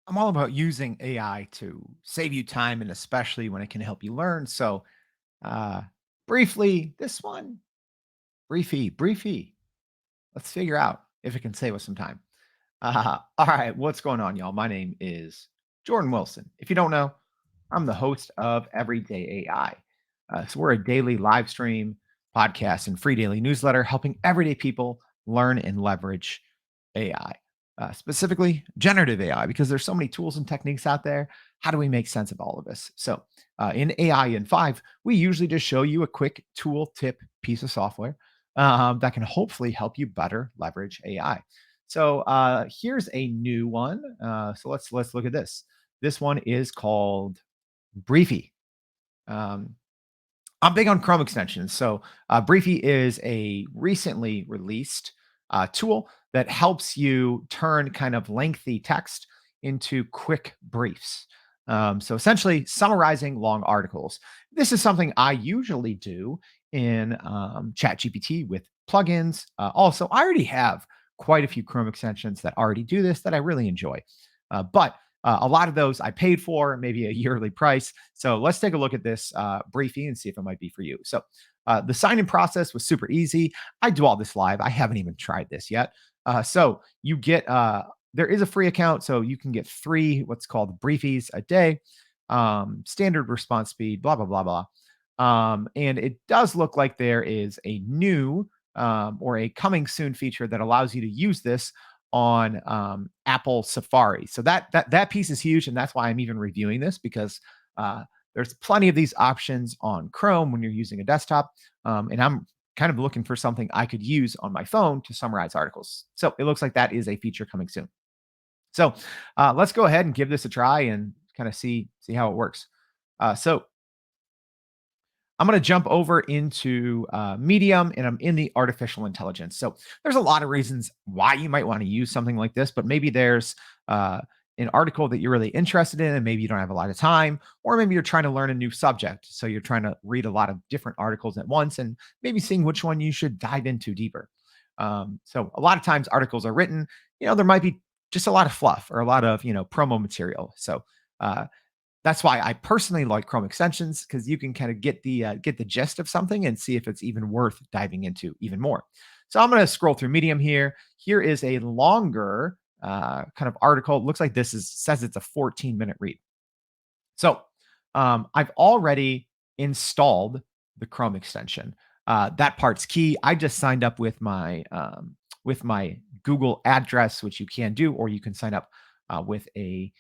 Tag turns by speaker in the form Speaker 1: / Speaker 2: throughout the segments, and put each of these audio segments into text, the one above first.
Speaker 1: I'm all about using AI to save you time and especially when it can help you learn. So, uh, briefly, this one, briefy, briefy. Let's figure out if it can save us some time. All right, what's going on, y'all? My name is Jordan Wilson. If you don't know, I'm the host of Everyday AI. So, we're a daily live stream podcast and free daily newsletter helping everyday people learn and leverage AI, specifically generative AI, because there's so many tools and techniques out there. How do we make sense of all of this? So, in AI in 5, we usually just show you a quick tool tip piece of software that can hopefully help you better leverage AI. So here's a new one. So let's look at this. This one is called Briefy. Um, I'm big on Chrome extensions. So Briefy is a recently released tool that helps you turn kind of lengthy text into quick briefs. So essentially, summarizing long articles. This is something I usually do in ChatGPT with plugins. Also, I already have quite a few Chrome extensions that already do this that I really enjoy. But a lot of those I paid for, maybe a yearly price. So let's take a look at this briefing and see if it might be for you. So the sign in process was super easy. I do all this live. I haven't even tried this yet. So you get, there is a free account. So you can get 3 what's called briefies a day, standard response speed, blah, blah, blah, blah. And it does look like there is a new or a coming soon feature that allows you to use this on Apple Safari. So that piece is huge, and that's why I'm even reviewing this because there's plenty of these options on Chrome when you're using a desktop, and I'm kind of looking for something I could use on my phone to summarize articles. So it looks like that is a feature coming soon. So let's go ahead and give this a try and kind of see how it works. So I'm going to jump over into Medium and I'm in the artificial intelligence. So there's a lot of reasons why you might want to use something like this, but maybe there's an article that you're really interested in and maybe you don't have a lot of time, or maybe you're trying to learn a new subject. So you're trying to read a lot of different articles at once and maybe seeing which one you should dive into deeper. So a lot of times articles are written, there might be just a lot of fluff or a lot of, promo material. So, uh, that's why I personally like Chrome extensions because you can kind of get the gist of something and see if it's even worth diving into even more. So I'm going to scroll through Medium here. Here is a longer kind of article. It looks like this is says it's a 14-minute read. So I've already installed the Chrome extension. That part's key. I just signed up with my Google address, which you can do, or you can sign up with a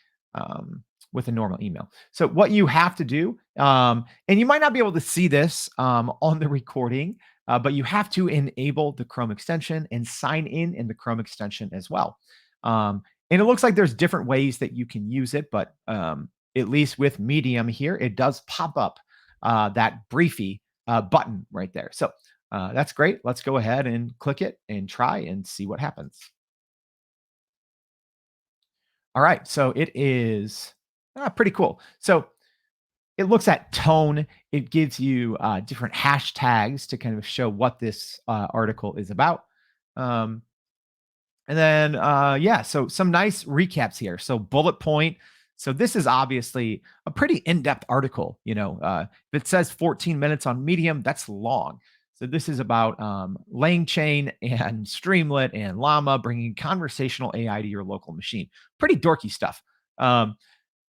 Speaker 1: normal email. So what you have to do, and you might not be able to see this on the recording, but you have to enable the Chrome extension and sign in the Chrome extension as well. And it looks like there's different ways that you can use it, but at least with Medium here, it does pop up that Briefy button right there. So that's great. Let's go ahead and click it and try and see what happens. All right. So it is pretty cool. So it looks at tone. It gives you different hashtags to kind of show what this article is about. Um, and then, yeah, so some nice recaps here. So, bullet point. So, this is obviously a pretty in depth article. If it says 14 minutes on Medium, that's long. So, this is about LangChain and Streamlit and Llama bringing conversational AI to your local machine. Pretty dorky stuff.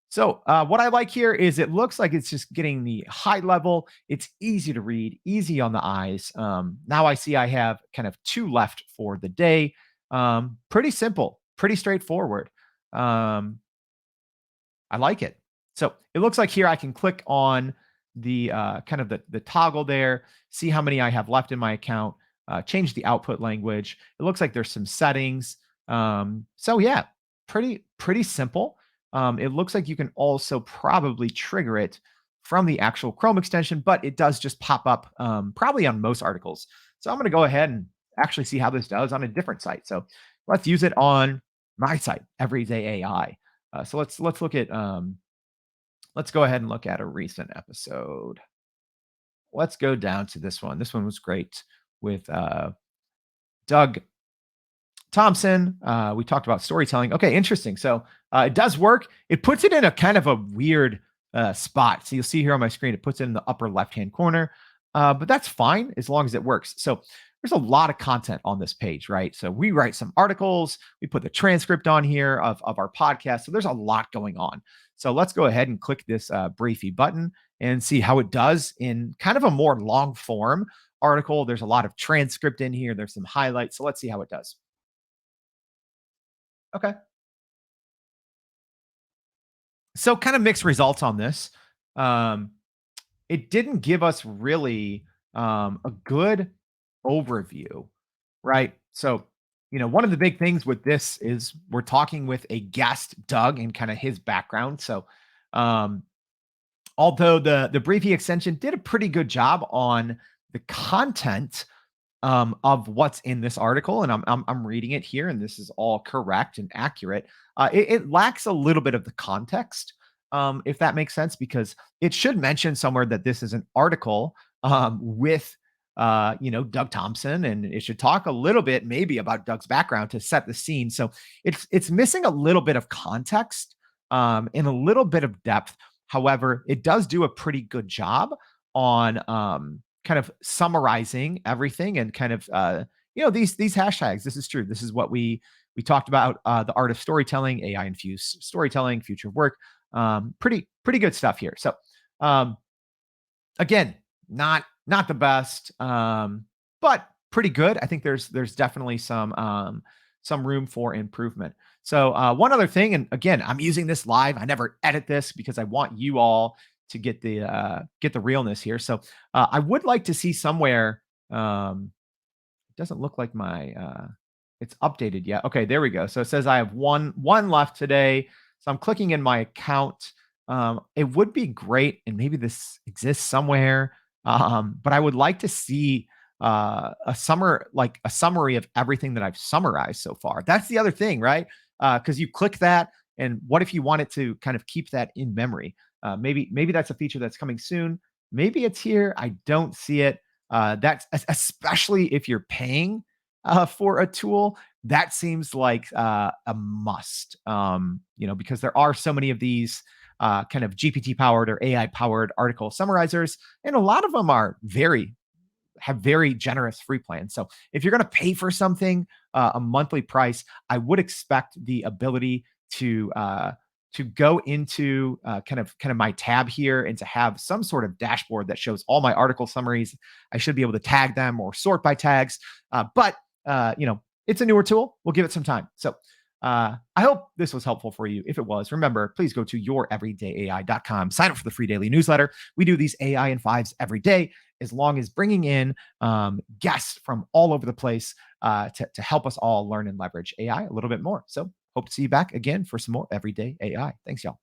Speaker 1: So, what I like here is it looks like it's just getting the high level. It's easy to read, easy on the eyes. Now I see I have kind of 2 left for the day. Pretty simple, pretty straightforward. Um, I like it. So it looks like here I can click on the kind of the toggle there, see how many I have left in my account, change the output language. It looks like there's some settings. So yeah, pretty simple. It looks like you can also probably trigger it from the actual Chrome extension, but it does just pop up probably on most articles. So I'm going to go ahead and actually see how this does on a different site. So let's use it on my site, Everyday AI. So let's look at let's go ahead and look at a recent episode. Let's go down to this one. This one was great with Doug Thompson. We talked about storytelling. Okay, interesting. So it does work. It puts it in a kind of a weird spot. So you'll see here on my screen, it puts it in the upper left-hand corner, but that's fine as long as it works. So there's a lot of content on this page, right? So we write some articles, we put the transcript on here of our podcast. So there's a lot going on. So let's go ahead and click this Briefy button and see how it does in kind of a more long form article. There's a lot of transcript in here. There's some highlights. So let's see how it does. Okay. So kind of mixed results on this. Um, it didn't give us really a good overview, right? So, one of the big things with this is we're talking with a guest, Doug, and kind of his background. So, um, although the Briefy extension did a pretty good job on the content of what's in this article, and I'm reading it here, and this is all correct and accurate. It lacks a little bit of the context, if that makes sense, because it should mention somewhere that this is an article with Doug Thompson, and it should talk a little bit maybe about Doug's background to set the scene. So it's missing a little bit of context and a little bit of depth. However, it does do a pretty good job on kind of summarizing everything and kind of these hashtags. This is true. This is what we talked about, the art of storytelling, AI infused storytelling, future of work. Pretty good stuff here. So um again, not the best, but pretty good. I think there's definitely some room for improvement. So one other thing, and again, I'm using this live. I never edit this because I want you all to get the realness here. So I would like to see somewhere. It doesn't look like my it's updated yet. Okay, there we go. So it says I have one left today. So I'm clicking in my account. It would be great, and maybe this exists somewhere. But I would like to see like a summary of everything that I've summarized so far. That's the other thing, right? Because you click that, and what if you wanted to kind of keep that in memory? Maybe that's a feature that's coming soon. Maybe it's here. I don't see it. That's especially if you're paying for a tool. That seems like a must. Because there are so many of these kind of GPT powered or AI powered article summarizers, and a lot of them have very generous free plans. So if you're going to pay for something, a monthly price, I would expect the ability to go into kind of my tab here and to have some sort of dashboard that shows all my article summaries. I should be able to tag them or sort by tags, but it's a newer tool. We'll give it some time. So I hope this was helpful for you. If it was, remember, please go to youreverydayai.com. Sign up for the free daily newsletter. We do these AI and fives every day, as long as bringing in guests from all over the place to help us all learn and leverage AI a little bit more. So hope to see you back again for some more everyday AI. Thanks, y'all.